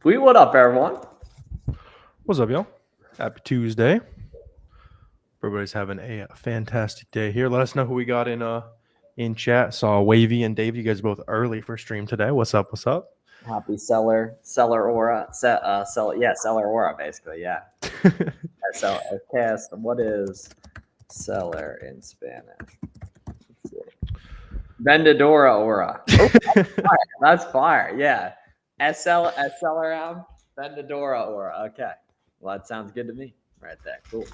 Tweet, what up, everyone? What's up, y'all? Happy Tuesday. Everybody's having a fantastic day here. Let us know who we got in chat. Saw Wavy and Dave. You guys both early for stream today. What's up? What's up? Happy seller aura, seller aura, basically, yeah. So, cast. What is seller in Spanish? Vendedora aura. Oh, that's fire. Yeah. SellerAmp, Vendedora aura. Okay. Well, that sounds good to me right there. Cool.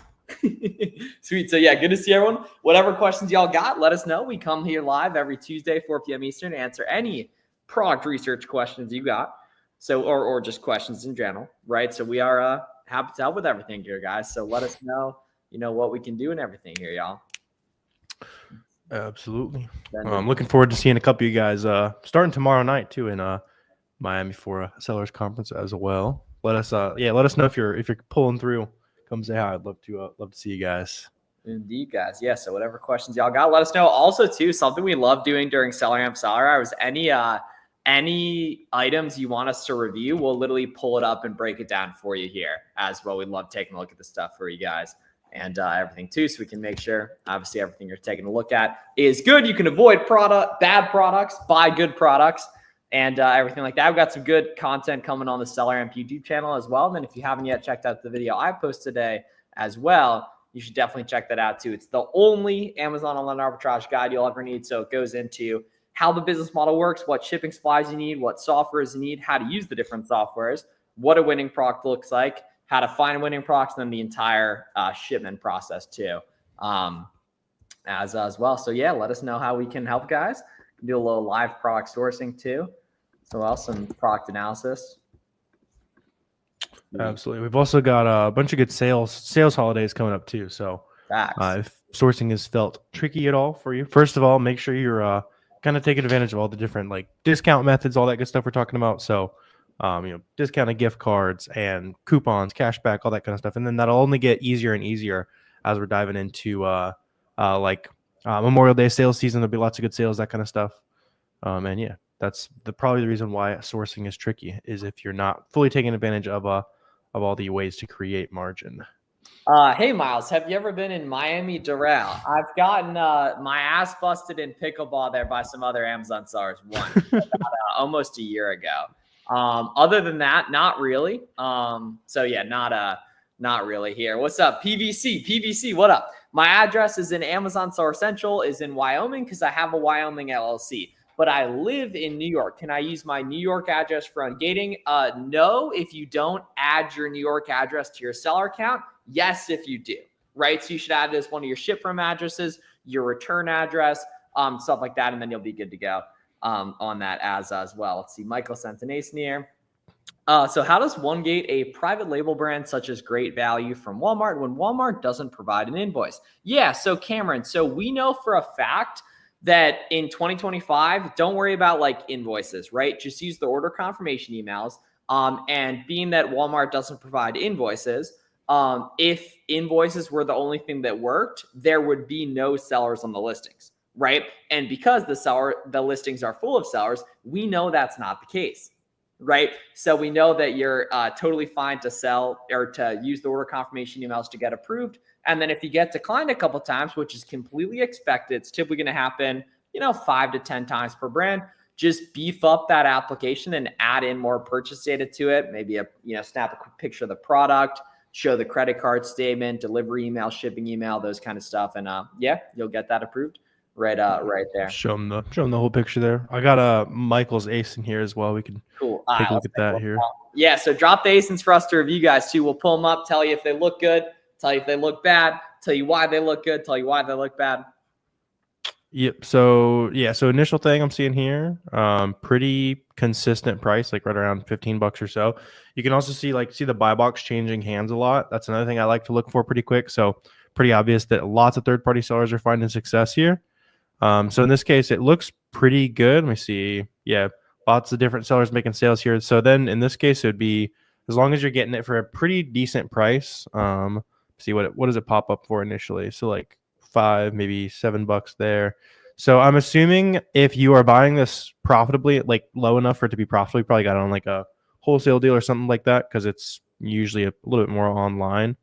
Sweet. So yeah, good to see everyone. Whatever questions y'all got, let us know. We come here live every Tuesday, 4 p.m. Eastern, to answer any product research questions you got. So, or just questions in general, right? So we are happy to help with everything here, guys. So let us know, what we can do and everything here, y'all. Absolutely. I'm looking forward to seeing a couple of you guys starting tomorrow night too in Miami for a sellers conference as well. Let us know if you're pulling through. Come say hi. I'd love to see you guys. Indeed, guys. Yeah. So whatever questions y'all got, let us know. Also, too, something we love doing during SellerAmp Seller Hours, any items you want us to review, we'll literally pull it up and break it down for you here as well. We love taking a look at the stuff for you guys and everything too, so we can make sure, obviously, everything you're taking a look at is good. You can avoid bad products, buy good products, and everything like that. I've got some good content coming on the SellerAmp YouTube channel as well. And then if you haven't yet checked out the video I posted today as well, you should definitely check that out too. It's the only Amazon online arbitrage guide you'll ever need. So it goes into how the business model works, what shipping supplies you need, what softwares you need, how to use the different softwares, what a winning product looks like, how to find winning products, and then the entire shipment process too, as well. So yeah, let us know how we can help, guys. Do a little live product sourcing too. So some product analysis. Absolutely. We've also got a bunch of good sales holidays coming up too. So if sourcing is felt tricky at all for you, first of all, make sure you're kind of taking advantage of all the different like discount methods, all that good stuff we're talking about. So discounted gift cards and coupons, cash back, all that kind of stuff. And then that'll only get easier and easier as we're diving into Memorial Day sales season. There'll be lots of good sales, that kind of stuff. And yeah, that's probably the reason why sourcing is tricky, is if you're not fully taking advantage of all the ways to create margin. Hey, Miles, have you ever been in Miami Doral? I've gotten my ass busted in pickleball there by some other Amazon sellers once, almost a year ago. Other than that, not really. So yeah, not really here. What's up, PVC? What up? My address is in Amazon Seller Central, is in Wyoming, because I have a Wyoming LLC. But I live in New York. Can I use my New York address for ungating? No, if you don't add your New York address to your seller account. Yes, if you do, right? So you should add it as one of your ship from addresses, your return address, stuff like that, and then you'll be good to go on that as well. Let's see, Michael Centenation here. So how does one gate a private label brand such as Great Value from Walmart when Walmart doesn't provide an invoice? Yeah, so Cameron, so we know for a fact that in 2025, don't worry about like invoices, right? Just use the order confirmation emails. And being that Walmart doesn't provide invoices, if invoices were the only thing that worked, there would be no sellers on the listings, right? And because the listings are full of sellers, we know that's not the case, right? So we know that you're totally fine to sell or to use the order confirmation emails to get approved. And then if you get declined a couple times, which is completely expected, it's typically going to happen, 5 to 10 times per brand. Just beef up that application and add in more purchase data to it. Maybe snap a quick picture of the product, show the credit card statement, delivery email, shipping email, those kind of stuff. And yeah, you'll get that approved right there. Show them the whole picture there. I got Michael's ace in here as well. We can take a look at that here. Yeah, so drop the ASINs for us to review, guys, too. We'll pull them up, tell you if they look good, tell you if they look bad, tell you why they look good, tell you why they look bad. Yep. So initial thing I'm seeing here, pretty consistent price, like right around $15 or so. You can also see the buy box changing hands a lot. That's another thing I like to look for pretty quick. So pretty obvious that lots of third-party sellers are finding success here. So in this case, it looks pretty good. Let me see. Yeah, lots of different sellers making sales here. So then in this case, it would be, as long as you're getting it for a pretty decent price. See what does it pop up for initially? So like $5, maybe $7 there. So I'm assuming if you are buying this profitably, like low enough for it to be profitable, you probably got it on like a wholesale deal or something like that, because it's usually a little bit more online.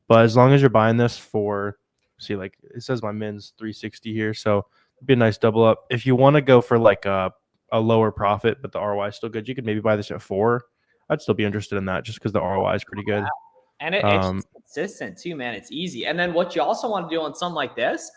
But as long as you're buying this for, see, like it says my min's 360 here, so it'd be a nice double up. If you want to go for like a lower profit, but the ROI is still good, you could maybe buy this at 4. I'd still be interested in that just because the ROI is pretty good. And it's just consistent too, man. It's easy. And then what you also want to do on something like this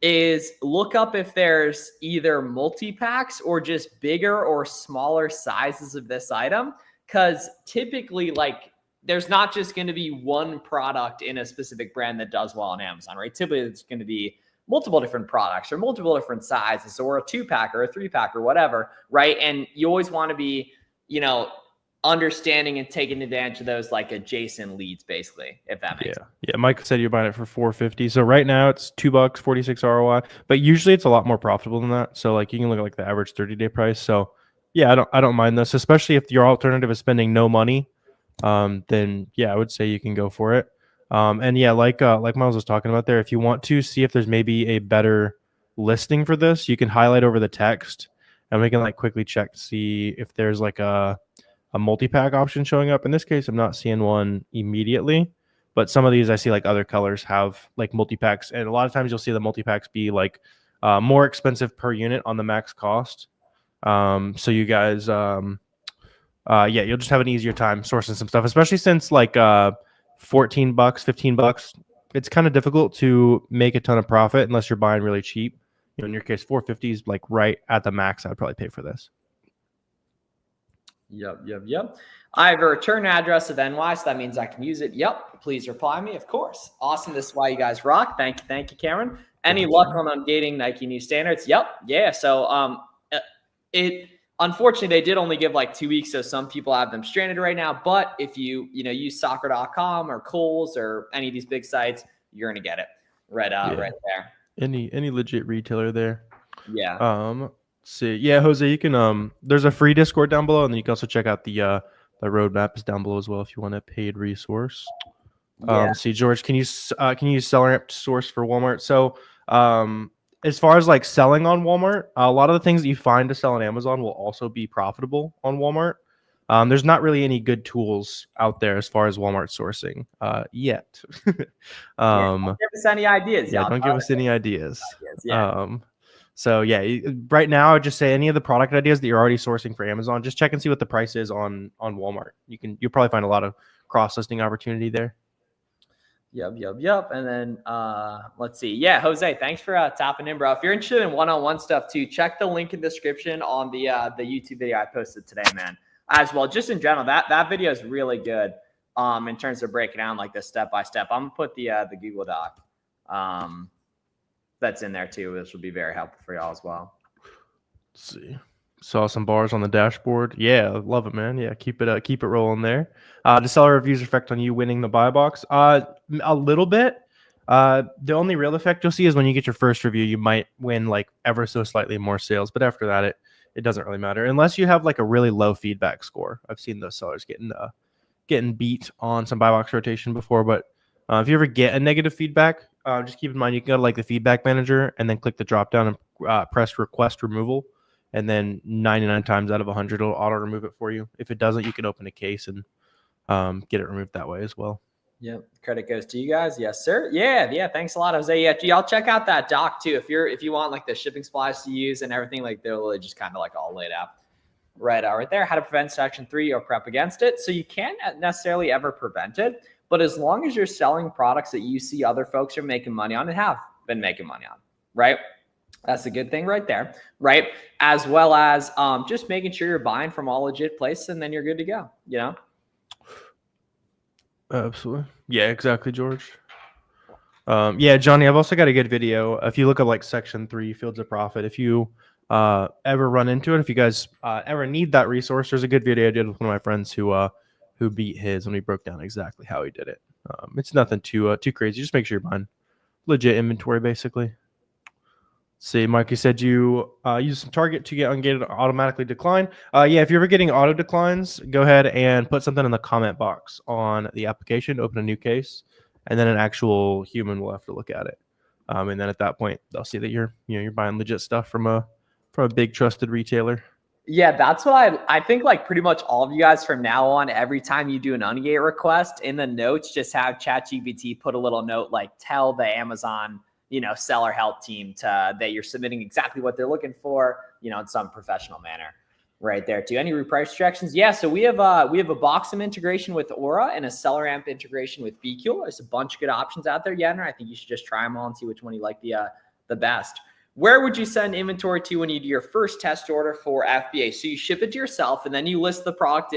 is look up if there's either multi-packs or just bigger or smaller sizes of this item. Because typically, like, there's not just going to be one product in a specific brand that does well on Amazon, right? Typically, it's going to be multiple different products or multiple different sizes, or a 2-pack or a 3-pack or whatever, right? And you always want to be, understanding and taking advantage of those like adjacent leads, basically, if that makes sense. Yeah. Mike said you're buying it for $4.50. So right now it's $2, 46 ROI, but usually it's a lot more profitable than that. So like you can look at like the average 30-day price. So yeah, I don't mind this, especially if your alternative is spending no money. Then yeah, I would say you can go for it. And yeah, like Miles was talking about there, if you want to see if there's maybe a better listing for this, you can highlight over the text and we can like quickly check to see if there's like a multi-pack option showing up. In this case, I'm not seeing one immediately, but some of these I see like other colors have like multi-packs, and a lot of times you'll see the multi-packs be like more expensive per unit on the max cost. So you guys, you'll just have an easier time sourcing some stuff, especially since like $14, $15, it's kind of difficult to make a ton of profit unless you're buying really cheap. In your case, $4.50 is like right at the max I'd probably pay for this. Yep. I have a return address of NY, so that means I can use it. Yep. Please reply me, of course. Awesome. This is why you guys rock. Thank you, Cameron. Any luck on ungating Nike new standards? Yep. Yeah. So it unfortunately they did only give like 2 weeks, so some people have them stranded right now. But if you use soccer.com or Kohl's or any of these big sites, you're gonna get it right there. Any legit retailer there. Yeah. See, yeah, Jose, you can there's a free Discord down below, and then you can also check out the roadmaps down below as well if you want a paid resource. See, George, can you use SellerAmp to source for Walmart? So as far as like selling on Walmart, a lot of the things that you find to sell on Amazon will also be profitable on Walmart. There's not really any good tools out there as far as Walmart sourcing yet. Don't give us any ideas. Yeah, don't give us any ideas. So yeah, right now I'd just say any of the product ideas that you're already sourcing for Amazon, just check and see what the price is on Walmart. You'll probably find a lot of cross-listing opportunity there. Yep. And then let's see. Yeah, Jose, thanks for tapping in, bro. If you're interested in one-on-one stuff too, check the link in the description on the YouTube video I posted today, man. As well, just in general, that video is really good in terms of breaking down like this step-by-step. I'm gonna put the Google Doc that's in there too, which will be very helpful for y'all as well. Let's see. Saw some bars on the dashboard. Yeah, love it, man. Yeah, keep it rolling there. The seller reviews effect on you winning the buy box? A little bit. The only real effect you'll see is when you get your first review, you might win like ever so slightly more sales, but after that, it doesn't really matter unless you have like a really low feedback score. I've seen those sellers getting beat on some buy box rotation before, but if you ever get a negative feedback, just keep in mind you can go to like the feedback manager and then click the drop down and press request removal, and then 99 times out of 100 it'll auto remove it for you. If it doesn't, you can open a case and get it removed that way as well. Yep, credit goes to you guys. Yes, sir. Yeah. Thanks a lot, Jose. Yeah, y'all check out that doc too if you want like the shipping supplies to use and everything. Like they'll just kind of like all laid out right there. How to prevent Section 3 or prep against it. So you can't necessarily ever prevent it. But as long as you're selling products that you see other folks are making money on and have been making money on, right? That's a good thing right there, right? As well as just making sure you're buying from all legit places, and then you're good to go, Absolutely. Yeah, exactly, George. Yeah, Johnny, I've also got a good video. If you look at like Section 3, Fields of Profit, if you ever run into it, if you guys ever need that resource, there's a good video I did with one of my friends who beat his when we broke down exactly how he did it. It's nothing too crazy. Just make sure you're buying legit inventory, basically. Let's see, Mike, you said you use some target to get ungated automatically decline. Yeah, if you're ever getting auto declines, go ahead and put something in the comment box on the application, open a new case, and then an actual human will have to look at it. And then at that point, they'll see that you're buying legit stuff from a big trusted retailer. Yeah, that's what I think like pretty much all of you guys from now on, every time you do an ungate request in the notes, just have ChatGPT put a little note like tell the Amazon, seller help team that you're submitting exactly what they're looking for, in some professional manner right there too. Any reprice projections? Yeah, so we have a Boxum integration with Aura and a SellerAmp integration with BQ. There's a bunch of good options out there, Yenner. I think you should just try them all and see which one you like the best. Where would you send inventory to when you do your first test order for FBA? So you ship it to yourself and then you list the product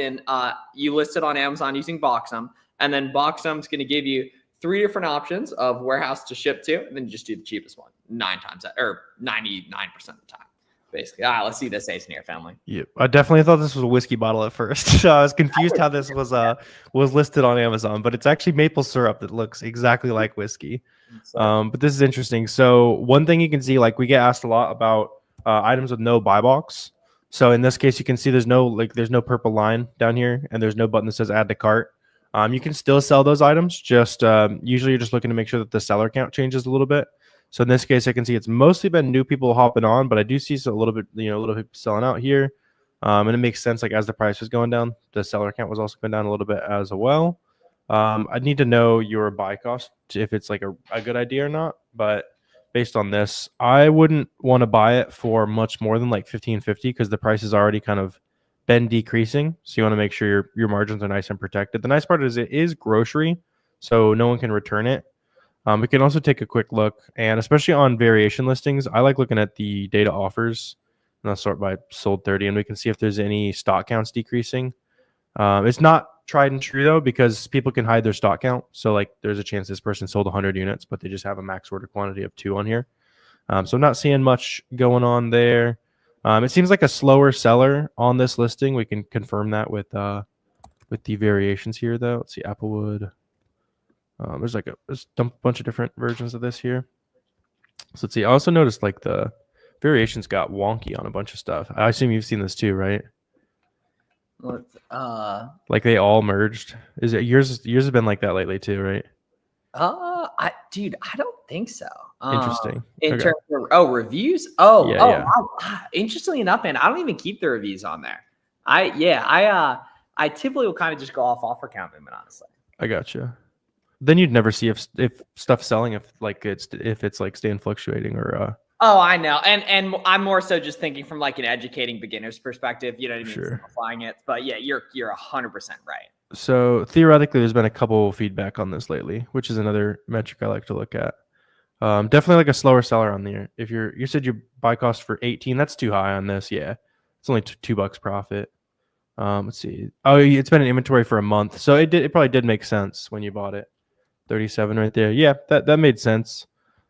you list it on Amazon using Boxum. And then Boxum's going to give you 3 different options of warehouse to ship to. And then you just do the cheapest one 99% of the time. Basically. Let's see this ace in here, family. Yep. I definitely thought this was a whiskey bottle at first. So I was confused how this was listed on Amazon, but it's actually maple syrup that looks exactly like whiskey. But this is interesting. So one thing you can see, like we get asked a lot about items with no buy box. So in this case, you can see there's no purple line down here, and there's no button that says add to cart. You can still sell those items. Just usually you're just looking to make sure that the seller count changes a little bit. So in this case, I can see it's mostly been new people hopping on, but I do see a little bit selling out here. And it makes sense, like as the price was going down, the seller count was also going down a little bit as well. I'd need to know your buy cost if it's like a good idea or not. But based on this, I wouldn't want to buy it for much more than like $15.50 because the price has already kind of been decreasing. So you want to make sure your margins are nice and protected. The nice part is it is grocery, so no one can return it. We can also take a quick look, and especially on variation listings, I like looking at the data offers, and I'll sort by sold 30, and we can see if there's any stock counts decreasing. It's not tried and true though, because people can hide their stock count. So like there's a chance this person sold 100 units, but they just have a max order quantity of 2 on here. So I'm not seeing much going on there. It seems like a slower seller on this listing. We can confirm that with the variations here though. Let's see, Applewood. There's a bunch of different versions of this here. So let's see. I also noticed like the variations got wonky on a bunch of stuff. I assume you've seen this too, right? Like they all merged. Is it yours? Yours has been like that lately too, right? I don't think so. Interesting. In terms of reviews. Yeah. Interestingly enough, man, I don't even keep the reviews on there. I typically will kind of just go off offer count movement, honestly. I gotcha. Then you'd never see if stuff's selling if it's like staying fluctuating or Oh, I know. And I'm more so just thinking from like an educating beginner's perspective, you know what I mean? Sure. Simplifying it. But yeah, you're 100% right. So theoretically, there's been a couple feedback on this lately, which is another metric I like to look at. Definitely like a slower seller on there. If you said your buy cost for 18, that's too high on this. Yeah, it's only $2 profit. Let's see. Oh, it's been in inventory for a month, so it probably did make sense when you bought it. 37 right there. Yeah, that made sense.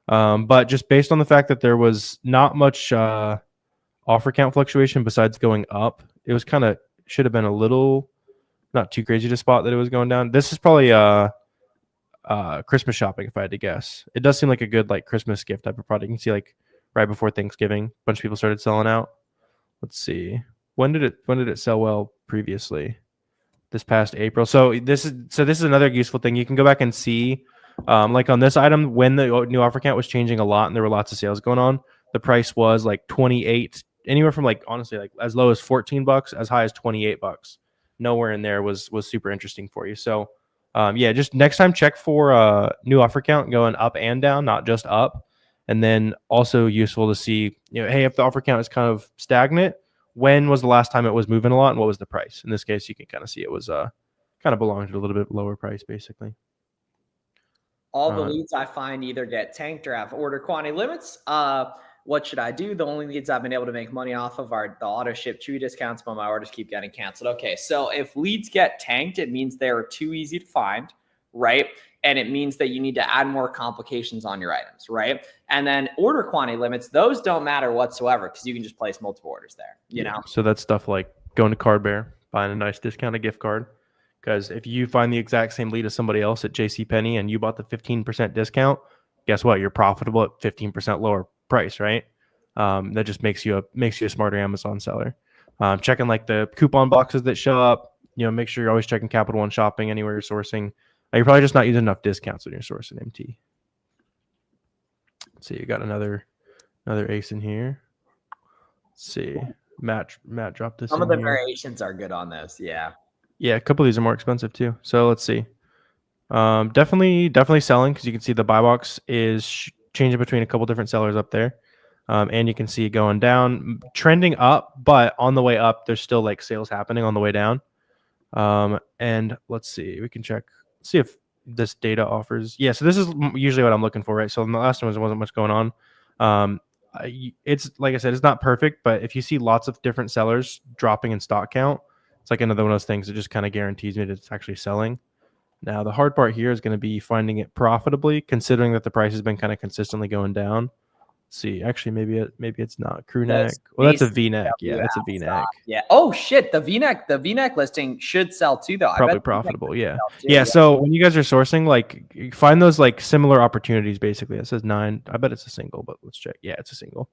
But just based on the fact that there was not much offer count fluctuation besides going up, it was kind of should have been a little not too crazy to spot that it was going down. This is probably Christmas shopping if I had to guess. It does seem like a good like Christmas gift type of product. You can see like right before Thanksgiving, a bunch of people started selling out. Let's see. When did it sell well previously? This past April. So this is another useful thing. You can go back and see, like on this item, when the new offer count was changing a lot and there were lots of sales going on, the price was like 28, anywhere from like honestly like as low as $14, as high as $28. Nowhere in there was super interesting for you. So yeah, just next time check for new offer count going up and down, not just up. And then also useful to see, hey, if the offer count is kind of stagnant, when was the last time it was moving a lot and what was the price? In this case, you can kind of see it was kind of belonged to a little bit lower price, basically. All the leads I find either get tanked or have order quantity limits. What should I do? The only leads I've been able to make money off of are the auto ship Chewy discounts, but my orders keep getting canceled. Okay, so if leads get tanked, it means they're too easy to find, right? And it means that you need to add more complications on your items, right? And then order quantity limits, those don't matter whatsoever because you can just place multiple orders there, you know? So that's stuff like going to Card Bear, buying a nice discounted gift card. Because if you find the exact same lead as somebody else at JCPenney and you bought the 15% discount, guess what? You're profitable at 15% lower price, right? That just makes you a smarter Amazon seller. Checking like the coupon boxes that show up, make sure you're always checking Capital One Shopping anywhere you're sourcing. You're probably just not using enough discounts when you're sourcing MT. Let's see, you got another ace in here. Let's see. Matt dropped this Some in of the here. variations are good on this. Yeah. Yeah, a couple of these are more expensive too. So let's see. Definitely selling because you can see the buy box is changing between a couple different sellers up there. And you can see it going down, trending up, but on the way up, there's still like sales happening on the way down. And let's see, we can see if this data offers. Yeah, so this is usually what I'm looking for, right? So in the last one, there wasn't much going on. It's like I said, it's not perfect, but if you see lots of different sellers dropping in stock count, it's like another one of those things that just kind of guarantees me that it's actually selling. Now, the hard part here is going to be finding it profitably, considering that the price has been kind of consistently going down. Let's see, actually, maybe it's not crew neck. Well, that's a V-neck. Yeah, that's a V-neck. Yeah. Oh shit, the V-neck listing should sell too, though. Probably profitable. Yeah. Yeah. So when you guys are sourcing, like, find those like similar opportunities. Basically, it says 9. I bet it's a single, but let's check. Yeah, it's a single.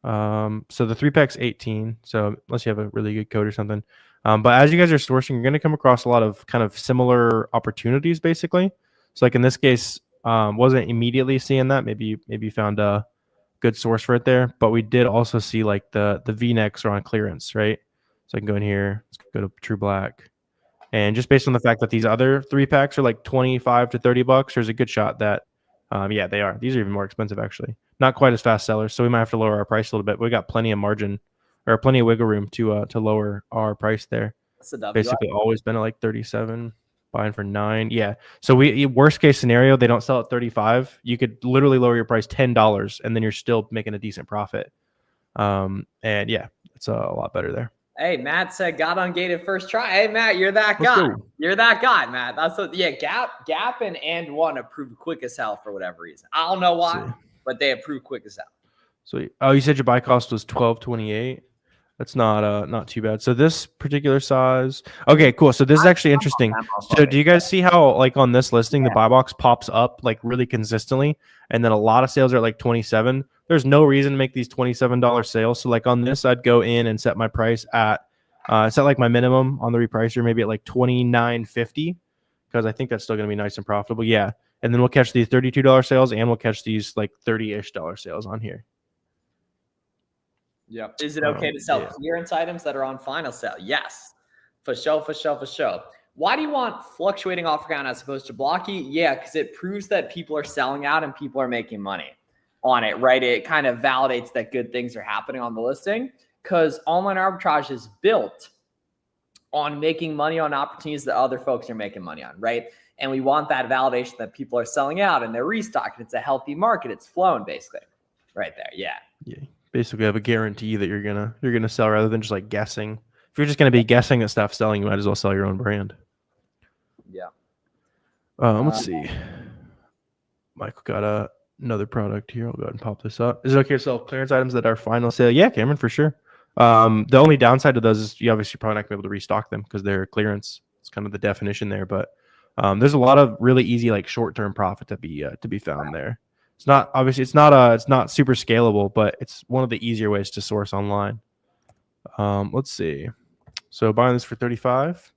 So the 3-pack's 18. So unless you have a really good code or something. But as you guys are sourcing, you're going to come across a lot of kind of similar opportunities, basically. So like in this case, wasn't immediately seeing that. Maybe you found a good source right there. But we did also see like the V-necks are on clearance, right? So I can go in here. Let's go to True Black. And just based on the fact that these other 3-packs are like 25 to 30 bucks, there's a good shot that, yeah, they are. These are even more expensive, actually. Not quite as fast sellers, so we might have to lower our price a little bit. But we got plenty of margin or plenty of wiggle room to lower our price there. Basically, always been at like 37, buying for 9. Yeah. So worst case scenario, they don't sell at 35. You could literally lower your price $10, and then you're still making a decent profit. And yeah, it's a lot better there. Hey, Matt said got ungated first try. Hey, Matt, you're that guy. You're that guy, Matt. That's what. Yeah, Gap and one approved quick as hell for whatever reason. I don't know why, but they approved quick as hell. Sweet. Oh, you said your buy cost was $12.28. That's not too bad. So this particular size. Okay, cool. So this is actually interesting. So do you guys see how like on this listing the buy box pops up like really consistently, and then a lot of sales are at like 27? There's no reason to make these $27 sales. So like on this, I'd go in and set my price at set like my minimum on the repricer, maybe at like $29.50, because I think that's still gonna be nice and profitable. Yeah. And then we'll catch these $32 sales, and we'll catch these like $30-ish sales on here. Yeah. Is it okay to sell clearance items that are on final sale? Yes. For sure. Why do you want fluctuating offer count as opposed to blocky? Yeah, because it proves that people are selling out and people are making money on it, right? It kind of validates that good things are happening on the listing, because online arbitrage is built on making money on opportunities that other folks are making money on, right? And we want that validation that people are selling out and they're restocking. It's a healthy market. It's flowing, basically, right there. Yeah. Yeah. Basically, have a guarantee that you're gonna sell rather than just like guessing. If you're just gonna be guessing that stuff's selling, you might as well sell your own brand. Yeah. Let's see. Michael got another product here. I'll go ahead and pop this up. Is it okay to sell clearance items that are final sale? Yeah, Cameron, for sure. The only downside to those is you obviously probably not gonna be able to restock them because they're clearance. It's kind of the definition there, but there's a lot of really easy like short-term profit to be found there. It's not super scalable, but it's one of the easier ways to source online. Let's see. So buying this for 35.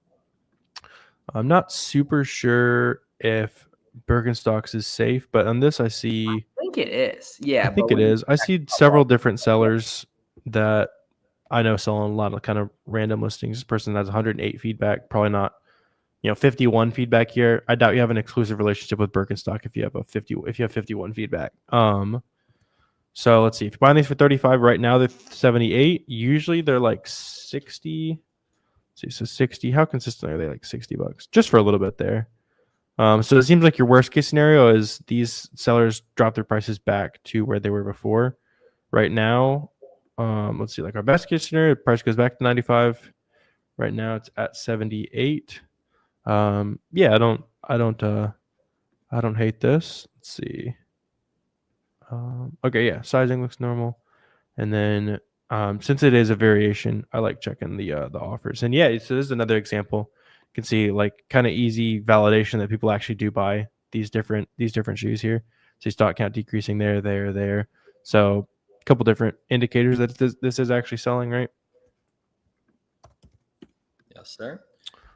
I'm not super sure if Birkenstocks is safe, but on this I think it is. Yeah, I think it is. I see several different sellers that I know selling a lot of kind of random listings. This person has 108 feedback, probably not 51 feedback here. I doubt you have an exclusive relationship with Birkenstock if you have 51 feedback. So let's see. If you're buying these for 35 right now, they're 78. Usually they're like 60. Let's see, so 60. How consistent are they? Like $60 just for a little bit there. So it seems like your worst case scenario is these sellers drop their prices back to where they were before. Right now, let's see. Like our best case scenario, the price goes back to 95. Right now it's at 78. Yeah, I don't hate this. Let's see. Okay, yeah, sizing looks normal. And then since it is a variation, I like checking the offers. And yeah, so this is another example. You can see like kind of easy validation that people actually do buy these different shoes here. See stock count decreasing there. So a couple different indicators that this is actually selling, right? Yes, sir.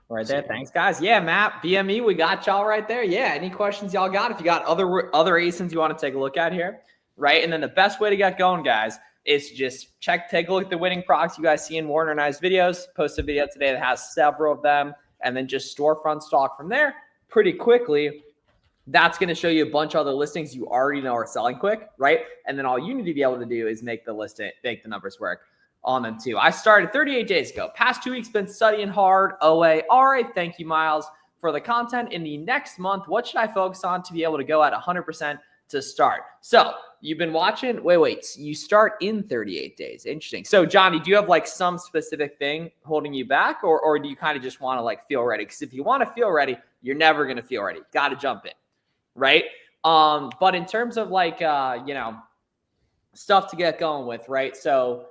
Right there. Thanks, guys. Yeah, Matt, BME, we got y'all right there. Yeah, any questions y'all got? If you got other ASINs you want to take a look at here, right? And then the best way to get going, guys, is just take a look at the winning products you guys see in Warner and I's videos. Post a video today that has several of them, and then just storefront stock from there pretty quickly. That's going to show you a bunch of other listings you already know are selling quick, right? And then all you need to be able to do is make the numbers work on them too. I started 38 days ago. Past 2 weeks been studying hard. OA. All right. Thank you, Miles, for the content. In the next month, what should I focus on to be able to go at 100% to start? So you've been watching. Wait. You start in 38 days. Interesting. So Johnny, do you have like some specific thing holding you back, or do you kind of just want to like feel ready? Because if you want to feel ready, you're never going to feel ready. Got to jump in. Right. But in terms of like, stuff to get going with, right? So,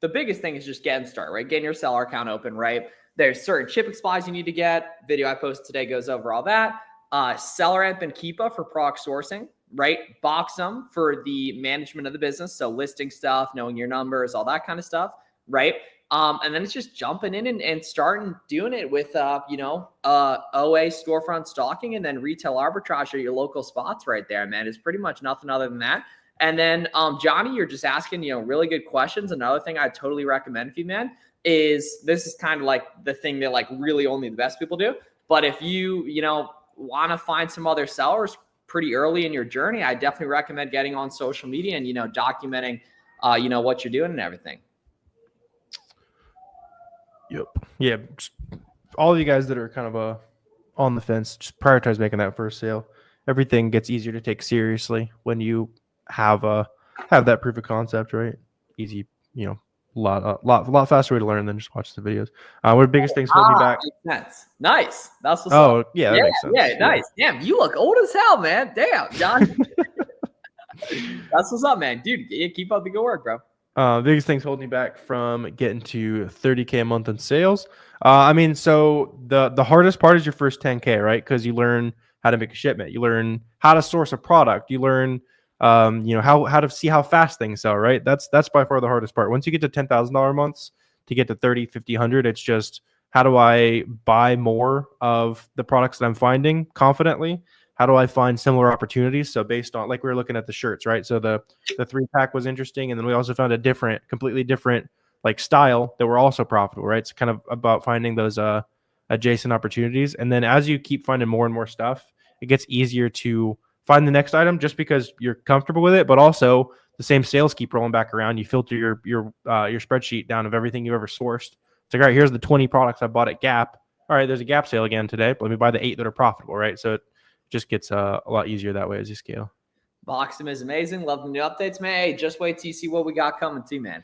the biggest thing is just getting started, right? Getting your seller account open, right? There's certain shipping supplies you need to get. Video I posted today goes over all that. SellerAmp and Keepa for product sourcing, right? Boxum for the management of the business. So listing stuff, knowing your numbers, all that kind of stuff, right? And then it's just jumping in and starting doing it with, OA storefront stalking and then retail arbitrage at your local spots right there, man. It's pretty much nothing other than that. And then, Johnny, you're just asking, really good questions. Another thing I totally recommend for you, man, is this is kind of like the thing that like really only the best people do. But if you, want to find some other sellers pretty early in your journey, I definitely recommend getting on social media and, documenting, what you're doing and everything. Yep. Yeah. All of you guys that are kind of on the fence, just prioritize making that first sale. Everything gets easier to take seriously when you have that proof of concept, right? Easy, a lot faster way to learn than just watch the videos. What are the biggest things holding you back? Makes sense. Nice. That's what's up. Yeah, that makes sense. Yeah, nice. Damn, you look old as hell, man. Damn, John. That's what's up, man. Dude, keep up the good work, bro. Biggest things holding you back from getting to 30K a month in sales. So the hardest part is your first 10K, right? Because you learn how to make a shipment, you learn how to source a product, you learn how to see how fast things sell, right? That's by far the hardest part. Once you get to $10,000 months, to get to 30, 50, 100, it's just how do I buy more of the products that I'm finding confidently? How do I find similar opportunities? So based on, like we were looking at the shirts, right? So the 3-pack was interesting. And then we also found a completely different like style that were also profitable, right? It's kind of about finding those adjacent opportunities. And then as you keep finding more and more stuff, it gets easier to find the next item just because you're comfortable with it, but also the same sales keep rolling back around. You filter your spreadsheet down of everything you've ever sourced. It's like, all right, here's the 20 products I bought at Gap. All right, there's a Gap sale again today, but let me buy the 8 that are profitable, right? So it just gets a lot easier that way as you scale. Boxum is amazing. Love the new updates, man. Hey, just wait till you see what we got coming too, man.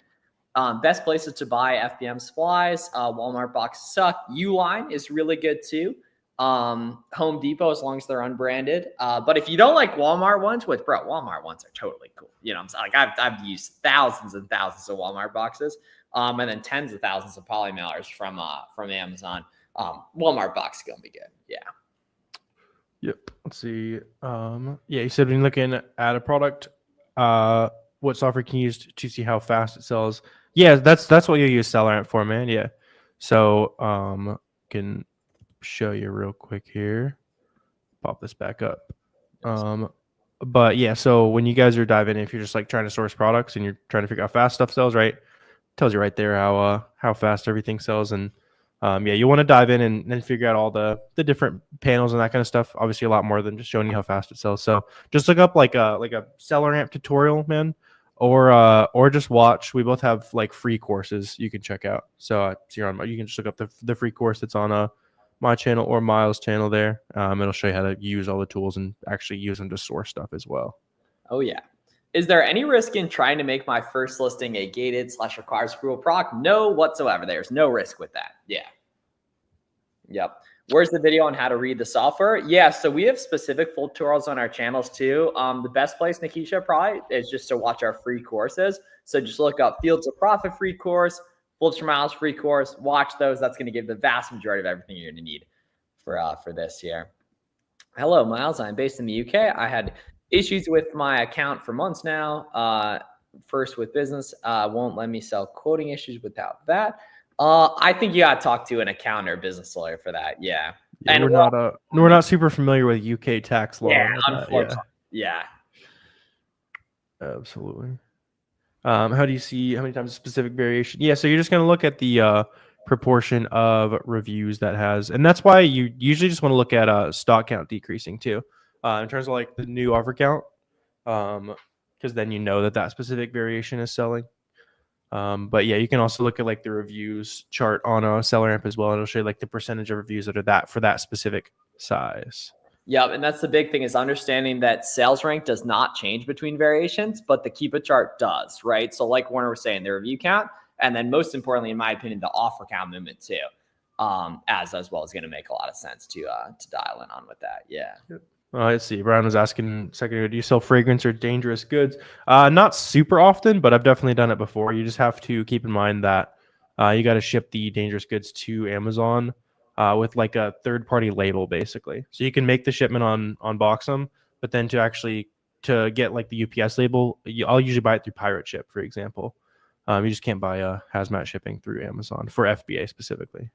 Best places to buy FBM supplies. Walmart boxes suck. Uline is really good too. Home Depot, as long as they're unbranded. But if you don't like Walmart ones, Walmart ones are totally cool. I'm like I've used thousands and thousands of Walmart boxes, and then tens of thousands of poly mailers from Amazon. Walmart box is gonna be good. Yeah. Yep. Let's see. You said when you're looking at a product, what software can you use to see how fast it sells? Yeah, that's what you use SellerAmp for, man. Yeah. So can show you real quick here. Pop this back up. But yeah, so when you guys are diving in, if you're just like trying to source products and you're trying to figure out how fast stuff sells, right? It tells you right there how fast everything sells. And you want to dive in and then figure out all the different panels and that kind of stuff. Obviously a lot more than just showing you how fast it sells. So just look up like a SellerAmp tutorial, man, or just watch. We both have like free courses you can check out. So you can just look up the free course that's on my channel or Miles' channel there. It'll show you how to use all the tools and actually use them to source stuff as well. Oh yeah. Is there any risk in trying to make my first listing a gated/requires approval product? No whatsoever. There's no risk with that. Yeah. Yep. Where's the video on how to read the software? Yeah, so we have specific full tutorials on our channels too. The best place, Nikisha, probably is just to watch our free courses. So just look up Fields of Profit free course, Bullets for Miles free course. Watch those. That's going to give the vast majority of everything you're going to need for this here. Hello, Miles. I'm based in the UK. I had issues with my account for months now. First with business, won't let me sell, quoting issues without that. I think you got to talk to an accountant or business lawyer for that. Yeah. And we're not super familiar with UK tax law. Yeah, unfortunately. Yeah. Absolutely. How do you see how many times a specific variation? Yeah, so you're just going to look at the proportion of reviews that has, and that's why you usually just want to look at stock count decreasing too, in terms of like the new offer count, because then you know that that specific variation is selling. But yeah, you can also look at like the reviews chart on a SellerAmp as well, and it'll show you like the percentage of reviews that are that for that specific size. Yeah, and that's the big thing is understanding that sales rank does not change between variations, but the keep it chart does, right? So like Warner was saying, the review count, and then most importantly, in my opinion, the offer count movement too, as well is going to make a lot of sense to dial in on with that. Yeah. Let's see. Brian was asking a second ago, do you sell fragrance or dangerous goods? Not super often, but I've definitely done it before. You just have to keep in mind that you got to ship the dangerous goods to Amazon with like a third-party label, basically. So you can make the shipment on Boxum, but then to get like the UPS label, I'll usually buy it through Pirate Ship, for example. You just can't buy hazmat shipping through Amazon for FBA specifically.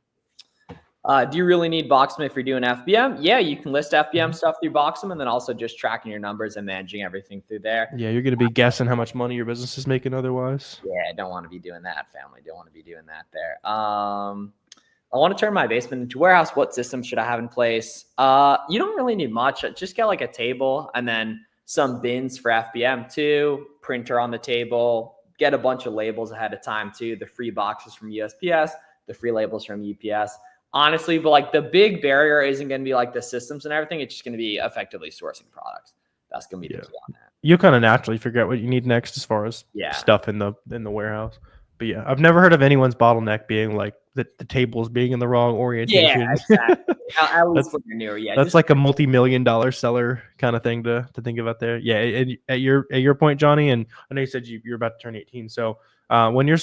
Do you really need Boxum if you're doing FBM? Yeah, you can list FBM stuff through Boxum and then also just tracking your numbers and managing everything through there. Yeah, you're going to be guessing how much money your business is making otherwise. Yeah, don't want to be doing that, family. Don't want to be doing that there. I want to turn my basement into a warehouse. What system should I have in place? You don't really need much. Just get like a table and then some bins for FBM too, printer on the table, get a bunch of labels ahead of time too, the free boxes from USPS, the free labels from UPS. Honestly, but like the big barrier isn't going to be like the systems and everything. It's just going to be effectively sourcing products. That's going to be the key on that. You'll kind of naturally figure out what you need next as far as stuff in the warehouse. But yeah, I've never heard of anyone's bottleneck being like the tables being in the wrong orientation. Yeah, exactly. At least when you're newer. Yeah, that's like a multi-million-dollar seller kind of thing to think about there. Yeah, and at your point, Johnny, and I know you said you're about to turn 18. So when you're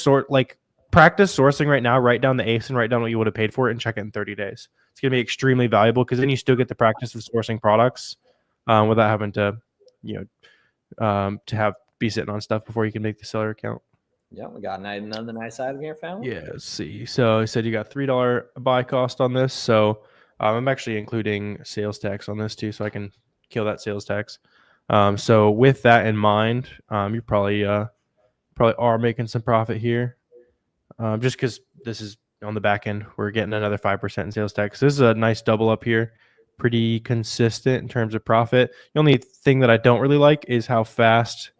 practice sourcing right now, write down the ACE and write down what you would have paid for it and check it in 30 days. It's going to be extremely valuable because then you still get the practice of sourcing products without having to, be sitting on stuff before you can make the seller account. Yeah, we got another nice item here, family. Yeah, let's see. So I said you got $3 buy cost on this. So I'm actually including sales tax on this too, so I can kill that sales tax. So with that in mind, you probably are making some profit here. Just because this is on the back end, we're getting another 5% in sales tax. This is a nice double up here, pretty consistent in terms of profit. The only thing that I don't really like is how fast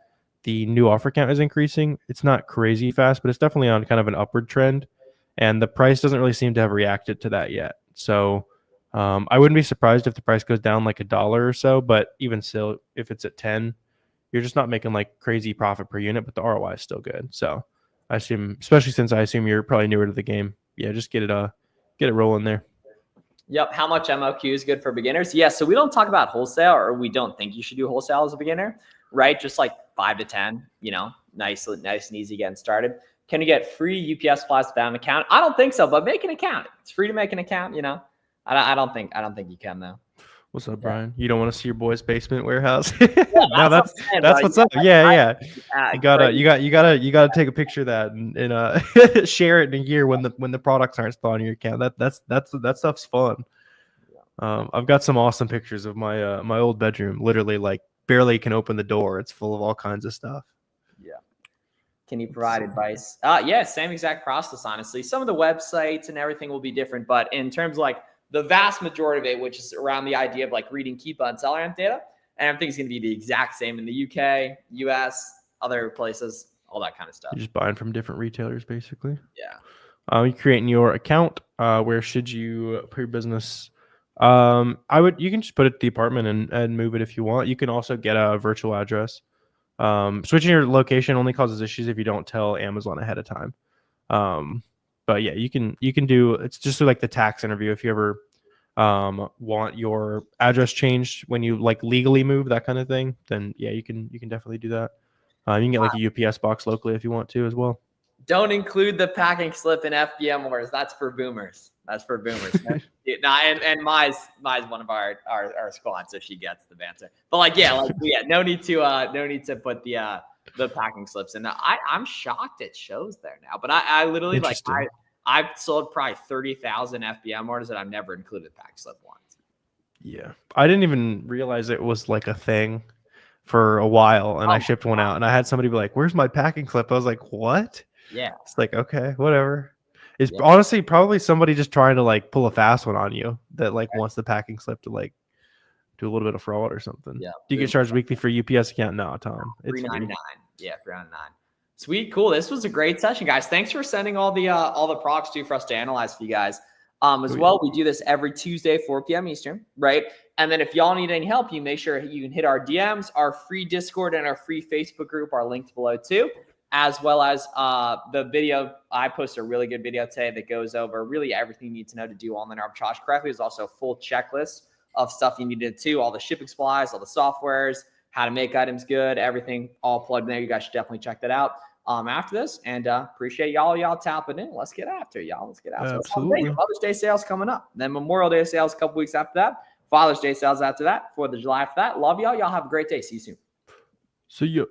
the new offer count is increasing. It's not crazy fast, but it's definitely on kind of an upward trend, and the price doesn't really seem to have reacted to that yet. So I wouldn't be surprised if the price goes down like $1 or so, but even still, if it's at 10, you're just not making like crazy profit per unit, but the ROI is still good. So I assume, especially since I assume you're probably newer to the game, yeah, just get it rolling there. Yep. How much MOQ is good for beginners? Yeah. So we don't talk about wholesale, or we don't think you should do wholesale as a beginner, right? Just like 5 to 10, nice and easy getting started. Can you get free UPS Plus bound account? I don't think so, but make an account. It's free to make an account. I don't think you can though. What's up, Brian? You don't want to see your boy's basement warehouse? No, that's what's up. Yeah. You gotta take a picture of that and share it in a year when the products aren't still on your account. That stuff's fun. I've got some awesome pictures of my my old bedroom. Literally, like barely can open the door. It's full of all kinds of stuff. Yeah. Can you provide advice? Yeah, same exact process. Honestly, some of the websites and everything will be different, but in terms of like the vast majority of it, which is around the idea of like reading Keepa and SellerAmp data, and everything's going to be the exact same in the UK, US, other places, all that kind of stuff. You're just buying from different retailers, basically. Yeah. You're creating your account. Where should you put your business? You can just put it at the apartment and move it if you want. You can also get a virtual address. Switching your location only causes issues if you don't tell Amazon ahead of time. But yeah, you can do, it's just like the tax interview. If you ever want your address changed when you like legally move, that kind of thing, then yeah, you can definitely do that. You can get like a UPS box locally if you want to as well. Don't include the packing slip in FBM orders. That's for boomers. And Mai's one of our squad, so she gets the banter. But no need to put the packing slips in. I'm shocked it shows there now. But I literally I've sold probably 30,000 FBM orders and I've never included pack slip once. Yeah, I didn't even realize it was like a thing. for a while, and Oh I my shipped one out, and I had somebody be like, "Where's my packing clip?" I was like, "What?" Yeah. It's like, okay, whatever. It's Yeah. honestly probably somebody just trying to like pull a fast one on you that like wants the packing slip to like do a little bit of fraud or something. Yeah. Do you get charged weekly for UPS account? No, Tom. It's free. $3.99. Yeah, $3.99. Sweet, cool. This was a great session, guys. Thanks for sending all the procs too for us to analyze for you guys. As well, we do this every Tuesday, 4 p.m. Eastern, right? And then if y'all need any help, you make sure you can hit our DMs, our free Discord, and our free Facebook group are linked below too, as well as the video. I posted a really good video today that goes over really everything you need to know to do online arbitrage correctly. There's also a full checklist of stuff you need to do, all the shipping supplies, all the softwares, how to make items good, everything all plugged in there. You guys should definitely check that out after this. And appreciate y'all tapping in. Let's get after it, y'all. Let's get after it. Absolutely. Mother's Day sales coming up. Then Memorial Day sales a couple weeks after that. Father's Day sales after that. 4th of July after that. Love y'all. Y'all have a great day. See you soon. See ya.